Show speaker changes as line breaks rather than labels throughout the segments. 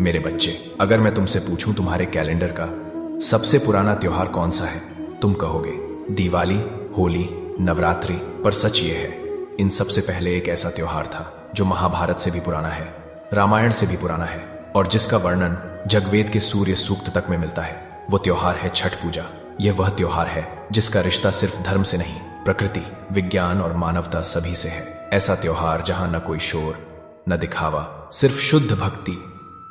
मेरे बच्चे, अगर मैं तुमसे पूछूं तुम्हारे कैलेंडर का सबसे पुराना त्योहार कौन सा है, तुम कहोगे दिवाली, होली, नवरात्रि। पर सच ये है, इन सबसे पहले एक ऐसा त्योहार था जो महाभारत से भी पुराना है, रामायण से भी पुराना है और जिसका वर्णन जगवेद के सूर्य सूक्त तक में मिलता है। वो त्योहार है छठ पूजा। यह वह त्योहार है जिसका रिश्ता सिर्फ धर्म से नहीं, प्रकृति, विज्ञान और मानवता सभी से है। ऐसा त्योहार जहां न कोई शोर, न दिखावा, सिर्फ शुद्ध भक्ति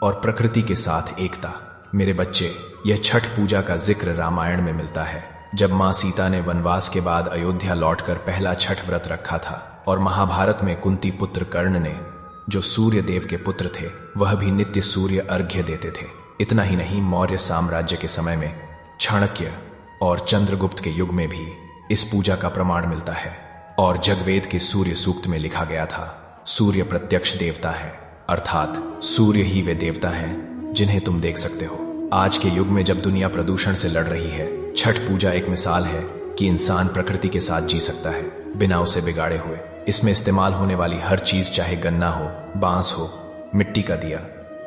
और प्रकृति के साथ एकता। मेरे बच्चे, यह छठ पूजा का जिक्र रामायण में मिलता है, जब मां सीता ने वनवास के बाद अयोध्या लौटकर पहला छठ व्रत रखा था, और महाभारत में कुंती पुत्र कर्ण ने, जो सूर्य देव के पुत्र थे, वह भी नित्य सूर्य अर्घ्य देते थे। इतना ही नहीं, मौर्य साम्राज्य के समय में चाणक्य और चंद्रगुप्त के युग में भी इस पूजा का प्रमाण मिलता है। और जगवेद के सूर्य सूक्त में लिखा गया था, सूर्य प्रत्यक्ष देवता है, अर्थात सूर्य ही वे देवता हैं जिन्हें तुम देख सकते हो। आज के युग में जब दुनिया प्रदूषण से लड़ रही है, छठ पूजा एक मिसाल है कि इंसान प्रकृति के साथ जी सकता है, बिना उसे बिगाड़े हुए। इसमें इस्तेमाल होने वाली हर चीज, चाहे गन्ना हो, बांस हो, मिट्टी का दिया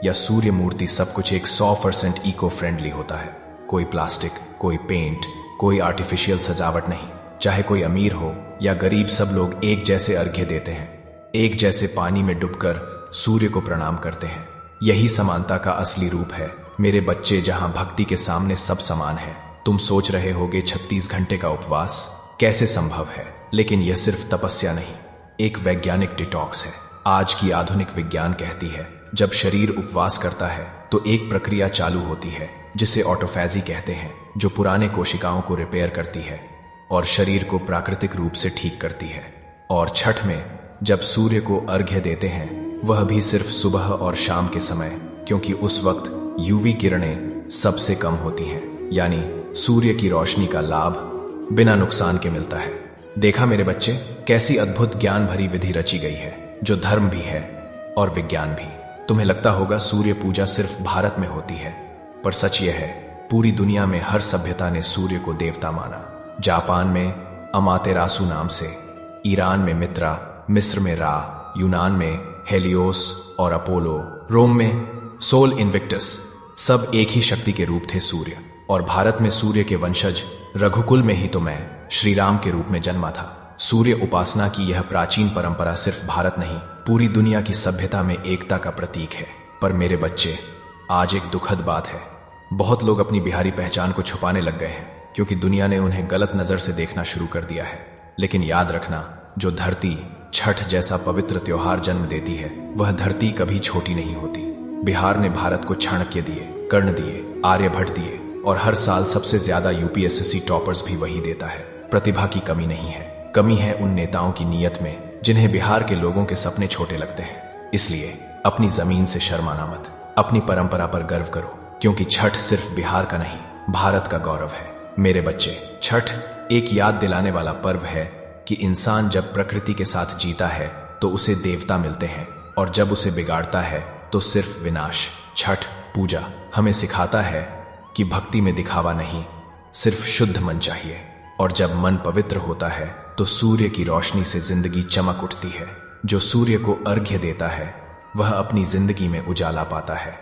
या सूर्य मूर्ति, सब कुछ एक 100% इको फ्रेंडली होता है। कोई प्लास्टिक, कोई पेंट, कोई आर्टिफिशियल सजावट नहीं। चाहे कोई अमीर हो या गरीब, सब लोग एक जैसे अर्घ्य देते हैं, एक जैसे पानी में डूबकर सूर्य को प्रणाम करते हैं। यही समानता का असली रूप है मेरे बच्चे, जहां भक्ति के सामने सब समान है। तुम सोच रहे होगे 36 घंटे का उपवास कैसे संभव है, लेकिन यह सिर्फ तपस्या नहीं, एक वैज्ञानिक डिटॉक्स है। आज की आधुनिक विज्ञान कहती है, जब शरीर उपवास करता है तो एक प्रक्रिया चालू होती है जिसे ऑटोफैजी कहते हैं, जो पुराने कोशिकाओं को रिपेयर करती है और शरीर को प्राकृतिक रूप से ठीक करती है। और छठ में जब सूर्य को अर्घ्य देते हैं, वह भी सिर्फ सुबह और शाम के समय, क्योंकि उस वक्त यूवी किरणें सबसे कम होती हैं, यानी सूर्य की रोशनी का लाभ बिना नुकसान के मिलता है। देखा मेरे बच्चे, कैसी अद्भुत ज्ञान भरी विधि रची गई है, जो धर्म भी है और विज्ञान भी। तुम्हें लगता होगा सूर्य पूजा सिर्फ भारत में होती है, पर सच यह है, पूरी दुनिया में हर सभ्यता ने सूर्य को देवता माना। जापान में अमातेरासु नाम से, ईरान में मित्रा, मिस्र में रा, यूनान में हेलियोस और अपोलो, रोम में सोल इन्विक्टस, सब एक ही शक्ति के रूप थे, सूर्य। और भारत में सूर्य के वंशज रघुकुल में ही तो मैं श्री राम के रूप में जन्मा था। सूर्य उपासना की यह प्राचीन परंपरा सिर्फ भारत नहीं, पूरी दुनिया की सभ्यता में एकता का प्रतीक है। पर मेरे बच्चे, आज एक दुखद बात है, बहुत लोग अपनी बिहारी पहचान को छुपाने लग गए हैं, क्योंकि दुनिया ने उन्हें गलत नजर से देखना शुरू कर दिया है। लेकिन याद रखना, जो धरती छठ जैसा पवित्र त्योहार जन्म देती है, वह धरती कभी छोटी नहीं होती। बिहार ने भारत को चाणक्य दिए, कर्ण दिए, आर्यभट्ट दिए, और हर साल सबसे ज्यादा यूपीएससी टॉपर्स भी वही देता है। प्रतिभा की कमी नहीं है, कमी है उन नेताओं की नीयत में जिन्हें बिहार के लोगों के सपने छोटे लगते हैं। इसलिए अपनी जमीन से शर्माना मत, अपनी परंपरा पर गर्व करो, क्योंकि छठ सिर्फ बिहार का नहीं, भारत का गौरव है। मेरे बच्चे, छठ एक याद दिलाने वाला पर्व है कि इंसान जब प्रकृति के साथ जीता है तो उसे देवता मिलते हैं, और जब उसे बिगाड़ता है तो सिर्फ विनाश। छठ पूजा हमें सिखाता है कि भक्ति में दिखावा नहीं, सिर्फ शुद्ध मन चाहिए। और जब मन पवित्र होता है तो सूर्य की रोशनी से जिंदगी चमक उठती है। जो सूर्य को अर्घ्य देता है, वह अपनी जिंदगी में उजाला पाता है।